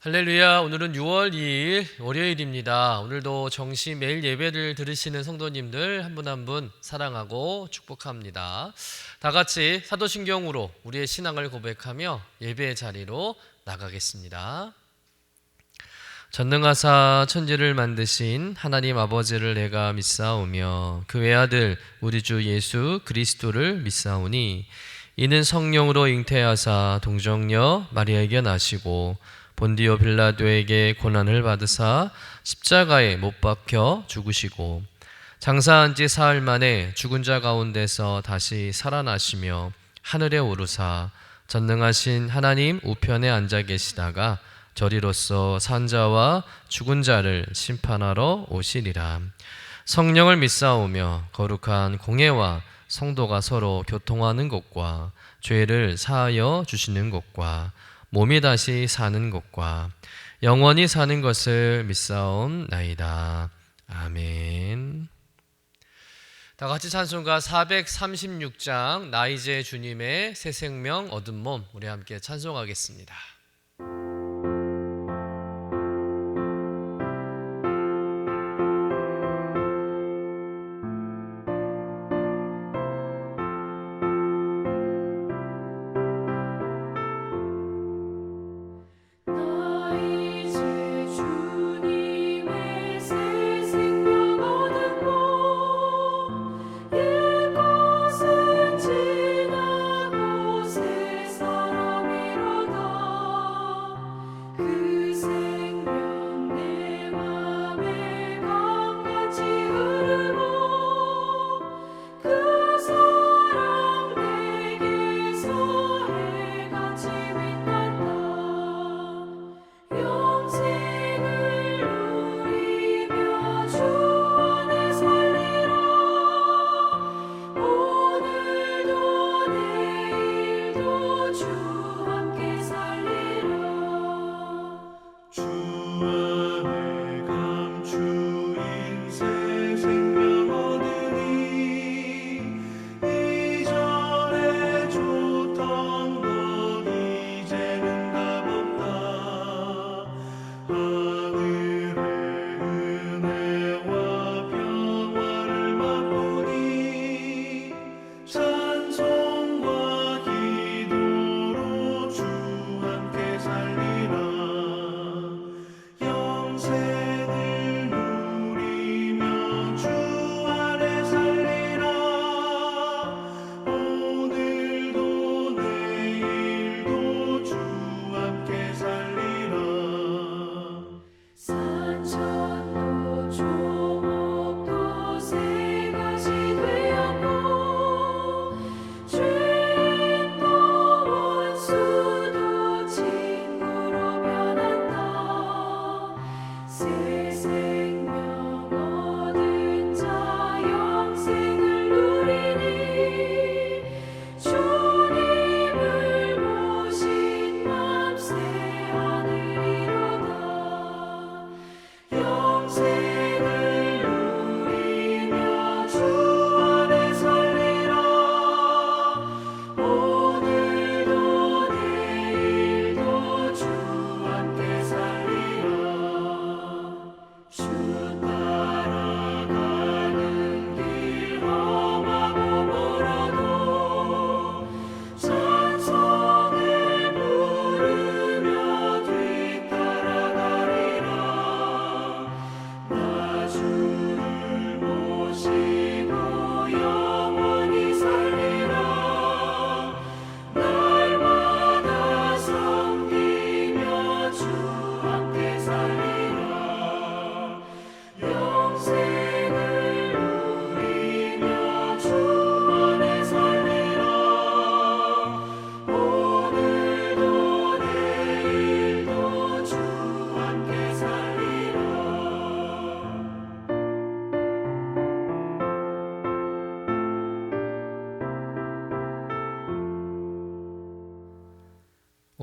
할렐루야. 오늘은 6월 2일 월요일입니다. 오늘도 정시 매일 예배를 들으시는 성도님들 한 분 한 분 사랑하고 축복합니다. 다 같이 사도신경으로 우리의 신앙을 고백하며 예배의 자리로 나가겠습니다. 전능하사 천지를 만드신 하나님 아버지를 내가 믿사오며 그 외아들 우리 주 예수 그리스도를 믿사오니 이는 성령으로 잉태하사 동정녀 마리아에게 나시고 본디오 빌라도에게 고난을 받으사 십자가에 못 박혀 죽으시고 장사한 지 사흘 만에 죽은 자 가운데서 다시 살아나시며 하늘에 오르사 전능하신 하나님 우편에 앉아 계시다가 저리로서 산 자와 죽은 자를 심판하러 오시리라. 성령을 믿사오며 거룩한 공회와 성도가 서로 교통하는 것과 죄를 사하여 주시는 것과 몸이 다시 사는 것과 영원히 사는 것을 믿사옵나이다. 아멘. 다 같이 찬송가 436장 나 이제 주님의 새 생명 얻은 몸 우리 함께 찬송하겠습니다.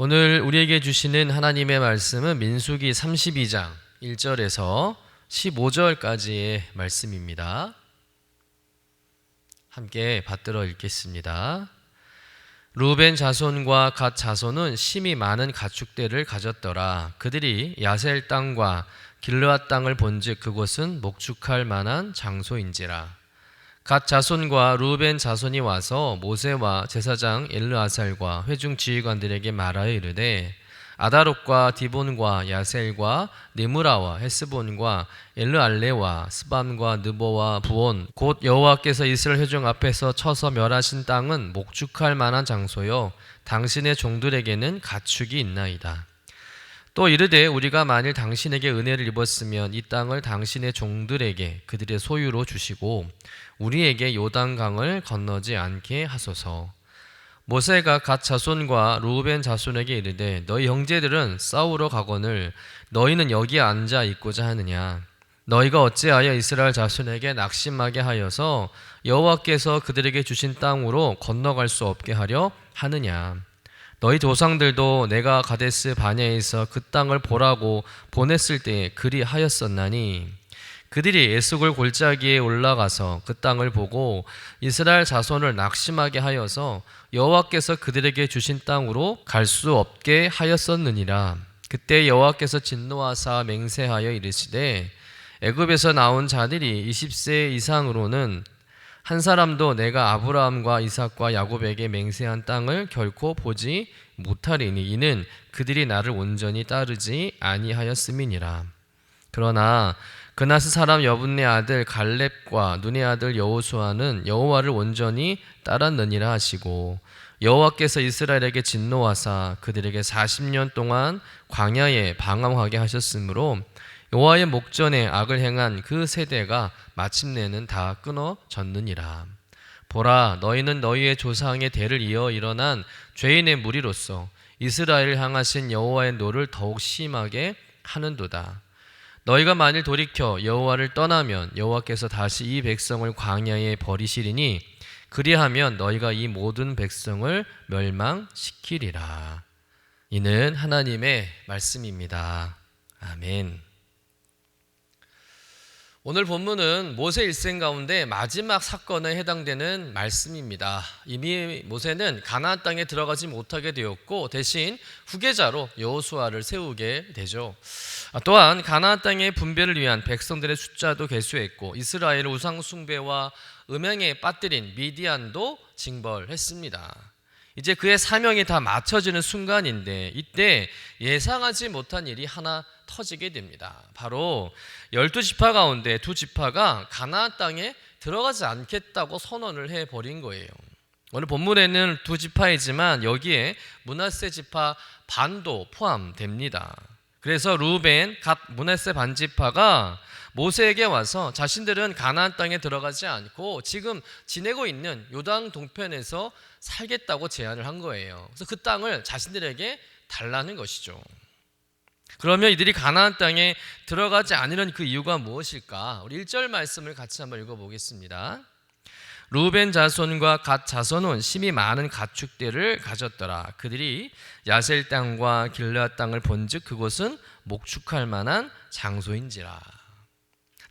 오늘 우리에게 주시는 하나님의 말씀은 민수기 32장 1절에서 15절까지의 말씀입니다. 함께 받들어 읽겠습니다. 루벤 자손과 갓 자손은 심히 많은 가축대를 가졌더라. 그들이 야셀 땅과 길르앗 땅을 본즉 그곳은 목축할 만한 장소인지라. 갓 자손과 루벤 자손이 와서 모세와 제사장 엘르아살과 회중 지휘관들에게 말하여 이르되 아다롯과 디본과 야셀과 니므라와 헤스본과 엘르알레와 스밤과 느보와 부온 곧 여호와께서 이스라엘 회중 앞에서 쳐서 멸하신 땅은 목축할 만한 장소요 당신의 종들에게는 가축이 있나이다. 또 이르되 우리가 만일 당신에게 은혜를 입었으면 이 땅을 당신의 종들에게 그들의 소유로 주시고 우리에게 요단강을 건너지 않게 하소서. 모세가 갓 자손과 루벤 자손에게 이르되 너희 형제들은 싸우러 가거늘 너희는 여기에 앉아 있고자 하느냐. 너희가 어찌하여 이스라엘 자손에게 낙심하게 하여서 여호와께서 그들에게 주신 땅으로 건너갈 수 없게 하려 하느냐. 너희 조상들도 내가 가데스 바냐에서 그 땅을 보라고 보냈을 때에 그리 하였었나니 그들이 에스골 골짜기에 올라가서 그 땅을 보고 이스라엘 자손을 낙심하게 하여서 여호와께서 그들에게 주신 땅으로 갈 수 없게 하였었느니라. 그때 여호와께서 진노하사 맹세하여 이르시되 애굽에서 나온 자들이 20세 이상으로는 한 사람도 내가 아브라함과 이삭과 야곱에게 맹세한 땅을 결코 보지 못하리니 이는 그들이 나를 온전히 따르지 아니하였음이니라. 그러나 그나스 사람 여분네 아들 갈렙과 눈의 아들 여호수아는 여호와를 온전히 따랐느니라 하시고 여호와께서 이스라엘에게 진노하사 그들에게 40년 동안 광야에 방황하게 하셨으므로 여호와의 목전에 악을 행한 그 세대가 마침내는 다 끊어졌느니라. 보라, 너희는 너희의 조상의 대를 이어 일어난 죄인의 무리로서 이스라엘을 향하신 여호와의 노를 더욱 심하게 하는도다. 너희가 만일 돌이켜 여호와를 떠나면 여호와께서 다시 이 백성을 광야에 버리시리니 그리하면 너희가 이 모든 백성을 멸망시키리라. 이는 하나님의 말씀입니다. 아멘. 오늘 본문은 모세 일생 가운데 마지막 사건에 해당되는 말씀입니다. 이미 모세는 가나안 땅에 들어가지 못하게 되었고 대신 후계자로 여호수아를 세우게 되죠. 또한 가나안 땅의 분배를 위한 백성들의 숫자도 개수했고 이스라엘을 우상 숭배와 음행에 빠뜨린 미디안도 징벌했습니다. 이제 그의 사명이 다 마쳐지는 순간인데 이때 예상하지 못한 일이 하나 터지게 됩니다. 바로 12지파 가운데 2지파가 가나안 땅에 들어가지 않겠다고 선언을 해버린 거예요. 오늘 본문에는 2지파이지만 여기에 므낫세 지파 반도 포함됩니다. 그래서 루벤, 갓, 므낫세 반지파가 모세에게 와서 자신들은 가나안 땅에 들어가지 않고 지금 지내고 있는 요단 동편에서 살겠다고 제안을 한 거예요. 그래서 그 땅을 자신들에게 달라는 것이죠. 그러면 이들이 가나안 땅에 들어가지 않으려는 그 이유가 무엇일까? 우리 1절 말씀을 같이 한번 읽어보겠습니다. 루벤 자손과 갓 자손은 심히 많은 가축대를 가졌더라. 그들이 야셀 땅과 길르앗 땅을 본즉 그곳은 목축할 만한 장소인지라.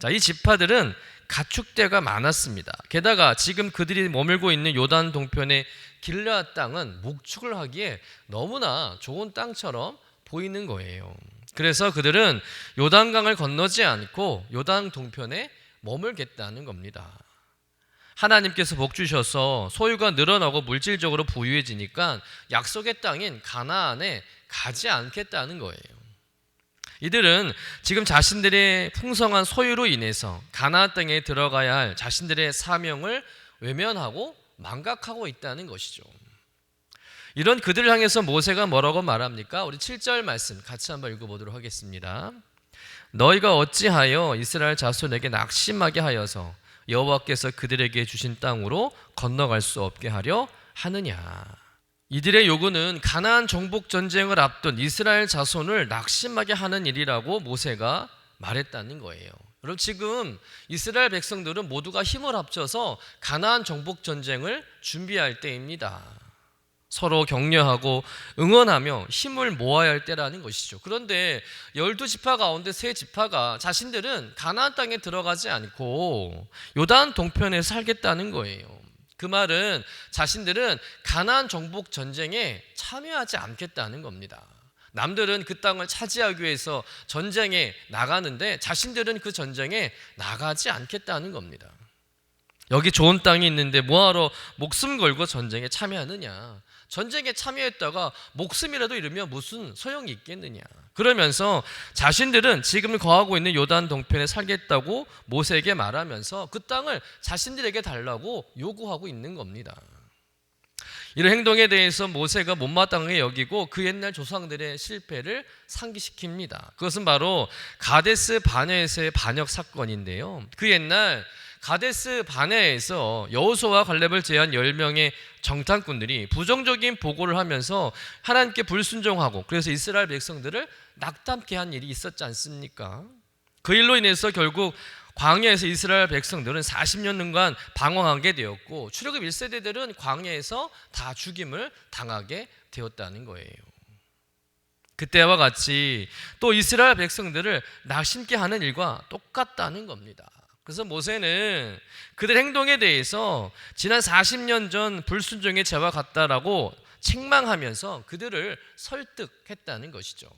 자, 이 지파들은 가축대가 많았습니다. 게다가 지금 그들이 머물고 있는 요단 동편의 길르앗 땅은 목축을 하기에 너무나 좋은 땅처럼 보이는 거예요. 그래서 그들은 요단강을 건너지 않고 요단 동편에 머물겠다는 겁니다. 하나님께서 복 주셔서 소유가 늘어나고 물질적으로 부유해지니까 약속의 땅인 가나안에 가지 않겠다는 거예요. 이들은 지금 자신들의 풍성한 소유로 인해서 가나안 땅에 들어가야 할 자신들의 사명을 외면하고 망각하고 있다는 것이죠. 이런 그들을 향해서 모세가 뭐라고 말합니까? 우리 7절 말씀 같이 한번 읽어보도록 하겠습니다. 너희가 어찌하여 이스라엘 자손에게 낙심하게 하여서 여호와께서 그들에게 주신 땅으로 건너갈 수 없게 하려 하느냐. 이들의 요구는 가나안 정복 전쟁을 앞둔 이스라엘 자손을 낙심하게 하는 일이라고 모세가 말했다는 거예요. 여러분, 지금 이스라엘 백성들은 모두가 힘을 합쳐서 가나안 정복 전쟁을 준비할 때입니다. 서로 격려하고 응원하며 힘을 모아야 할 때라는 것이죠. 그런데 12지파 가운데 3지파가 자신들은 가나안 땅에 들어가지 않고 요단 동편에 살겠다는 거예요. 그 말은 자신들은 가나안 정복 전쟁에 참여하지 않겠다는 겁니다. 남들은 그 땅을 차지하기 위해서 전쟁에 나가는데 자신들은 그 전쟁에 나가지 않겠다는 겁니다. 여기 좋은 땅이 있는데 뭐하러 목숨 걸고 전쟁에 참여하느냐. 전쟁에 참여했다가 목숨이라도 잃으면 무슨 소용이 있겠느냐. 그러면서 자신들은 지금 거하고 있는 요단 동편에 살겠다고 모세에게 말하면서 그 땅을 자신들에게 달라고 요구하고 있는 겁니다. 이런 행동에 대해서 모세가 못마땅하게 여기고 그 옛날 조상들의 실패를 상기시킵니다. 그것은 바로 가데스 바네아에서의 반역 사건인데요. 그 옛날 가데스 바네아에서 여호수아와 갈렙을 제한 10명의 정탐꾼들이 부정적인 보고를 하면서 하나님께 불순종하고 그래서 이스라엘 백성들을 낙담케 한 일이 있었지 않습니까? 그 일로 인해서 결국 광야에서 이스라엘 백성들은 40년간 방황하게 되었고 출애굽 1세대들은 광야에서 다 죽임을 당하게 되었다는 거예요. 그때와 같이 또 이스라엘 백성들을 낙심케 하는 일과 똑같다는 겁니다. 그래서 모세는 그들 행동에 대해서 지난 40년 전 불순종의 죄와 같다라고 책망하면서 그들을 설득했다는 것이죠.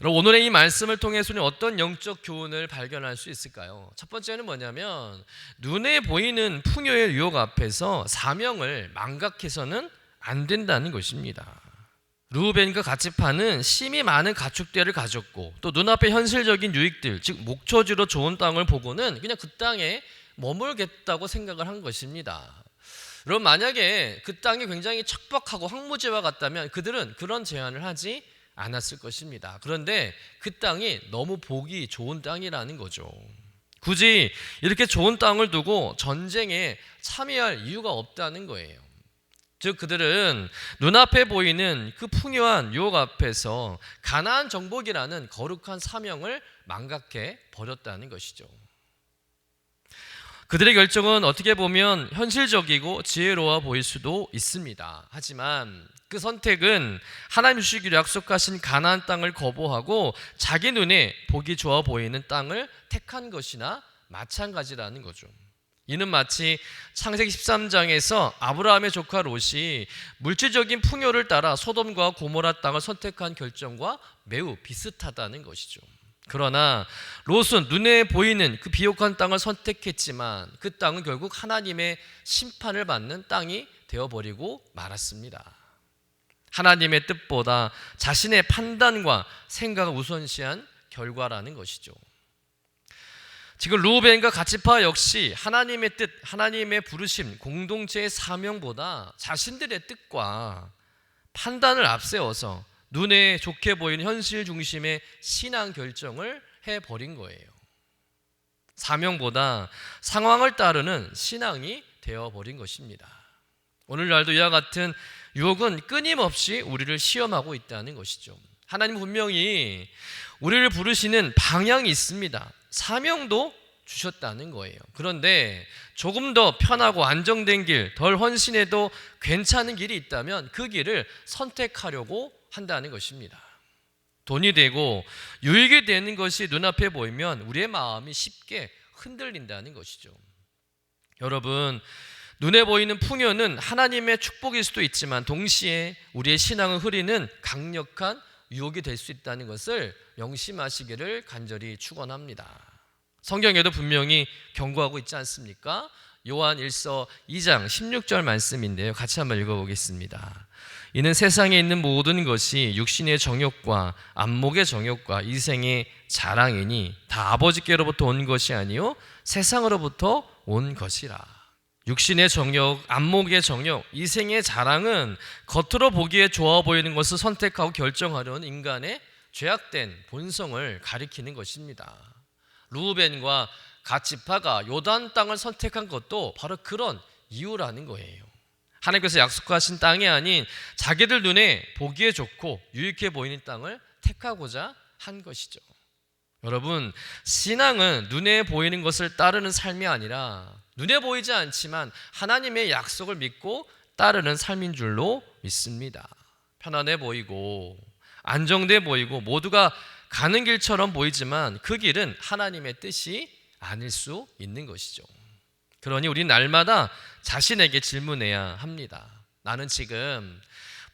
오늘의 이 말씀을 통해서는 어떤 영적 교훈을 발견할 수 있을까요? 첫 번째는 뭐냐면 눈에 보이는 풍요의 유혹 앞에서 사명을 망각해서는 안 된다는 것입니다. 르우벤과 갓지파는 심히 많은 가축대를 가졌고 또 눈앞에 현실적인 유익들, 즉 목초지로 좋은 땅을 보고는 그냥 그 땅에 머물겠다고 생각을 한 것입니다. 여러분, 만약에 그 땅이 굉장히 척박하고 황무지와 같다면 그들은 그런 제안을 하지 않았을 것입니다. 그런데 그 땅이 너무 보기 좋은 땅이라는 거죠. 굳이 이렇게 좋은 땅을 두고 전쟁에 참여할 이유가 없다는 거예요. 즉 그들은 눈앞에 보이는 그 풍요한 유혹 앞에서 가나안 정복이라는 거룩한 사명을 망각해 버렸다는 것이죠. 그들의 결정은 어떻게 보면 현실적이고 지혜로워 보일 수도 있습니다. 하지만 그 선택은 하나님 주시기로 약속하신 가나안 땅을 거부하고 자기 눈에 보기 좋아 보이는 땅을 택한 것이나 마찬가지라는 거죠. 이는 마치 창세기 13장에서 아브라함의 조카 롯이 물질적인 풍요를 따라 소돔과 고모라 땅을 선택한 결정과 매우 비슷하다는 것이죠. 그러나 롯은 눈에 보이는 그 비옥한 땅을 선택했지만 그 땅은 결국 하나님의 심판을 받는 땅이 되어버리고 말았습니다. 하나님의 뜻보다 자신의 판단과 생각을 우선시한 결과라는 것이죠. 지금 르우벤과 갓지파 역시 하나님의 뜻, 하나님의 부르심, 공동체의 사명보다 자신들의 뜻과 판단을 앞세워서 눈에 좋게 보이는 현실 중심의 신앙 결정을 해버린 거예요. 사명보다 상황을 따르는 신앙이 되어버린 것입니다. 오늘날도 이와 같은 유혹은 끊임없이 우리를 시험하고 있다는 것이죠. 하나님은 분명히 우리를 부르시는 방향이 있습니다. 사명도 주셨다는 거예요. 그런데 조금 더 편하고 안정된 길, 덜 헌신해도 괜찮은 길이 있다면 그 길을 선택하려고 한다는 것입니다. 돈이 되고 유익이 되는 것이 눈앞에 보이면 우리의 마음이 쉽게 흔들린다는 것이죠. 여러분, 눈에 보이는 풍요는 하나님의 축복일 수도 있지만 동시에 우리의 신앙을 흐리는 강력한 유혹이 될 수 있다는 것을 명심하시기를 간절히 축원합니다. 성경에도 분명히 경고하고 있지 않습니까? 요한 1서 2장 16절 말씀인데요. 같이 한번 읽어보겠습니다. 이는 세상에 있는 모든 것이 육신의 정욕과 안목의 정욕과 이생의 자랑이니 다 아버지께로부터 온 것이 아니요 세상으로부터 온 것이라. 육신의 정욕, 안목의 정욕, 이생의 자랑은 겉으로 보기에 좋아 보이는 것을 선택하고 결정하려는 인간의 죄악된 본성을 가리키는 것입니다. 르우벤과 갓지파가 요단 땅을 선택한 것도 바로 그런 이유라는 거예요. 하나님께서 약속하신 땅이 아닌 자기들 눈에 보기에 좋고 유익해 보이는 땅을 택하고자 한 것이죠. 여러분, 신앙은 눈에 보이는 것을 따르는 삶이 아니라 눈에 보이지 않지만 하나님의 약속을 믿고 따르는 삶인 줄로 믿습니다. 편안해 보이고 안정돼 보이고 모두가 가는 길처럼 보이지만 그 길은 하나님의 뜻이 아닐 수 있는 것이죠. 그러니 우리 날마다 자신에게 질문해야 합니다. 나는 지금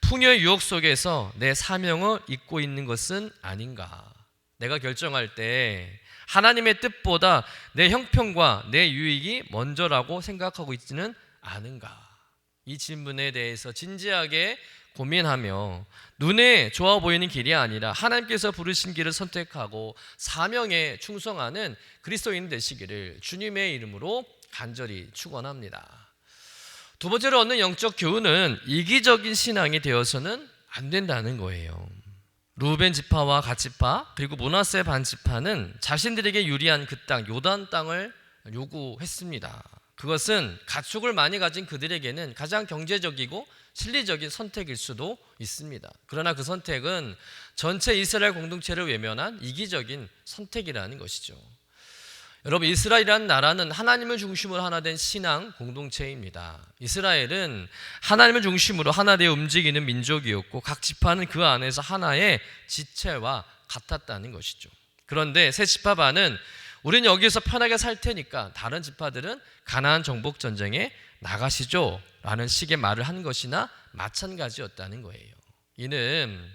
풍요의 유혹 속에서 내 사명을 잊고 있는 것은 아닌가? 내가 결정할 때 하나님의 뜻보다 내 형편과 내 유익이 먼저라고 생각하고 있지는 않은가? 이 질문에 대해서 진지하게 고민하며 눈에 좋아 보이는 길이 아니라 하나님께서 부르신 길을 선택하고 사명에 충성하는 그리스도인 되시기를 주님의 이름으로 간절히 축원합니다. 두 번째로 얻는 영적 교훈은 이기적인 신앙이 되어서는 안 된다는 거예요. 루벤 지파와 갓 지파 그리고 므낫세 반 지파는 자신들에게 유리한 그 땅 요단 땅을 요구했습니다. 그것은 가축을 많이 가진 그들에게는 가장 경제적이고 실리적인 선택일 수도 있습니다. 그러나 그 선택은 전체 이스라엘 공동체를 외면한 이기적인 선택이라는 것이죠. 여러분, 이스라엘이라는 나라는 하나님을 중심으로 하나 된 신앙 공동체입니다. 이스라엘은 하나님을 중심으로 하나 되어 움직이는 민족이었고 각 지파는 그 안에서 하나의 지체와 같았다는 것이죠. 그런데 세 지파 반은 우리는 여기서 편하게 살 테니까 다른 지파들은 가나안 정복 전쟁에 나가시죠 라는 식의 말을 한 것이나 마찬가지였다는 거예요. 이는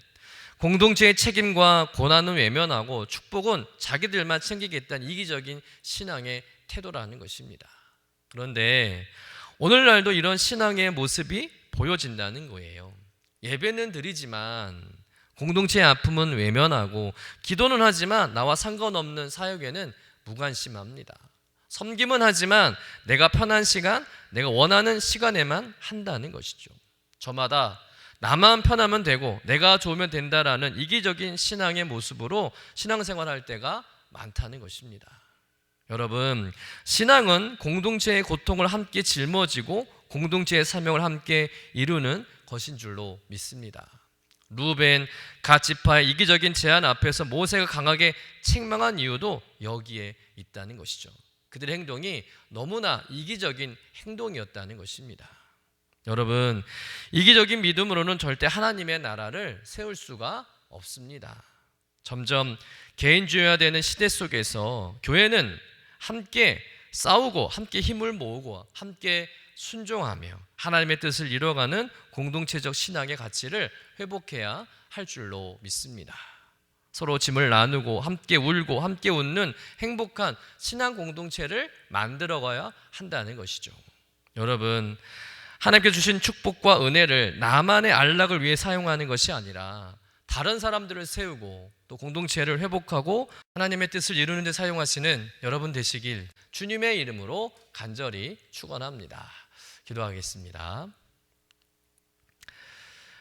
공동체의 책임과 고난은 외면하고 축복은 자기들만 챙기겠다는 이기적인 신앙의 태도라는 것입니다. 그런데 오늘날도 이런 신앙의 모습이 보여진다는 거예요. 예배는 드리지만 공동체의 아픔은 외면하고 기도는 하지만 나와 상관없는 사역에는 무관심합니다. 섬김은 하지만 내가 편한 시간, 내가 원하는 시간에만 한다는 것이죠. 저마다 나만 편하면 되고 내가 좋으면 된다라는 이기적인 신앙의 모습으로 신앙생활할 때가 많다는 것입니다. 여러분, 신앙은 공동체의 고통을 함께 짊어지고 공동체의 사명을 함께 이루는 것인 줄로 믿습니다. 루벤, 갓 지파의 이기적인 제안 앞에서 모세가 강하게 책망한 이유도 여기에 있다는 것이죠. 그들의 행동이 너무나 이기적인 행동이었다는 것입니다. 여러분, 이기적인 믿음으로는 절대 하나님의 나라를 세울 수가 없습니다. 점점 개인주의화되는 시대 속에서 교회는 함께 싸우고 함께 힘을 모으고 함께 순종하며 하나님의 뜻을 이뤄가는 공동체적 신앙의 가치를 회복해야 할 줄로 믿습니다. 서로 짐을 나누고 함께 울고 함께 웃는 행복한 신앙 공동체를 만들어가야 한다는 것이죠. 여러분, 하나님께 주신 축복과 은혜를 나만의 안락을 위해 사용하는 것이 아니라 다른 사람들을 세우고 또 공동체를 회복하고 하나님의 뜻을 이루는 데 사용하시는 여러분 되시길 주님의 이름으로 간절히 축원합니다. 기도하겠습니다.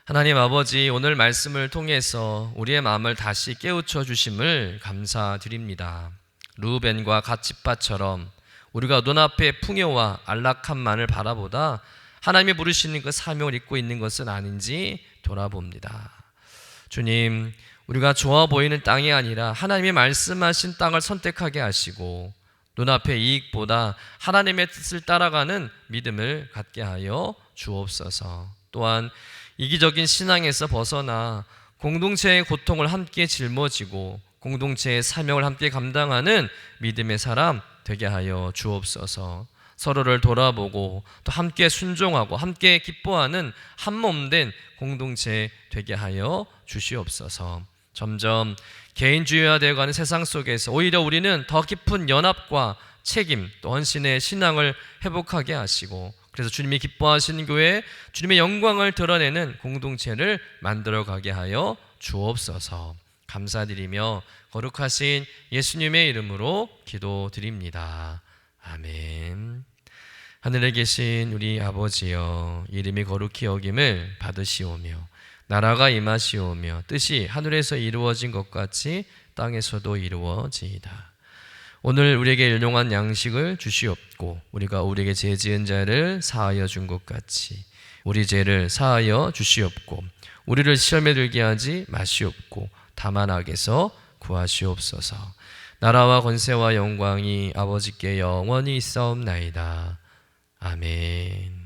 하나님 아버지, 오늘 말씀을 통해서 우리의 마음을 다시 깨우쳐 주심을 감사드립니다. 르우벤과 갓 지파처럼 우리가 눈앞의 풍요와 안락함만을 바라보다 하나님이 부르시는 그 사명을 잊고 있는 것은 아닌지 돌아봅니다. 주님, 우리가 좋아 보이는 땅이 아니라 하나님이 말씀하신 땅을 선택하게 하시고 눈앞의 이익보다 하나님의 뜻을 따라가는 믿음을 갖게 하여 주옵소서. 또한 이기적인 신앙에서 벗어나 공동체의 고통을 함께 짊어지고 공동체의 사명을 함께 감당하는 믿음의 사람 되게 하여 주옵소서. 서로를 돌아보고 또 함께 순종하고 함께 기뻐하는 한몸된 공동체 되게 하여 주시옵소서. 점점 개인주의화되어가는 세상 속에서 오히려 우리는 더 깊은 연합과 책임 또 헌신의 신앙을 회복하게 하시고 그래서 주님이 기뻐하시는 교회, 주님의 영광을 드러내는 공동체를 만들어가게 하여 주옵소서. 감사드리며 거룩하신 예수님의 이름으로 기도드립니다. 아멘. 하늘에 계신 우리 아버지여, 이름이 거룩히 여김을 받으시오며 나라가 임하시오며 뜻이 하늘에서 이루어진 것 같이 땅에서도 이루어지이다. 오늘 우리에게 일용할 양식을 주시옵고 우리가 우리에게 죄 지은 자를 사하여 준 것 같이 우리 죄를 사하여 주시옵고 우리를 시험에 들게 하지 마시옵고 다만 악에서 구하시옵소서. 나라와 권세와 영광이 아버지께 영원히 있사옵나이다. 아멘.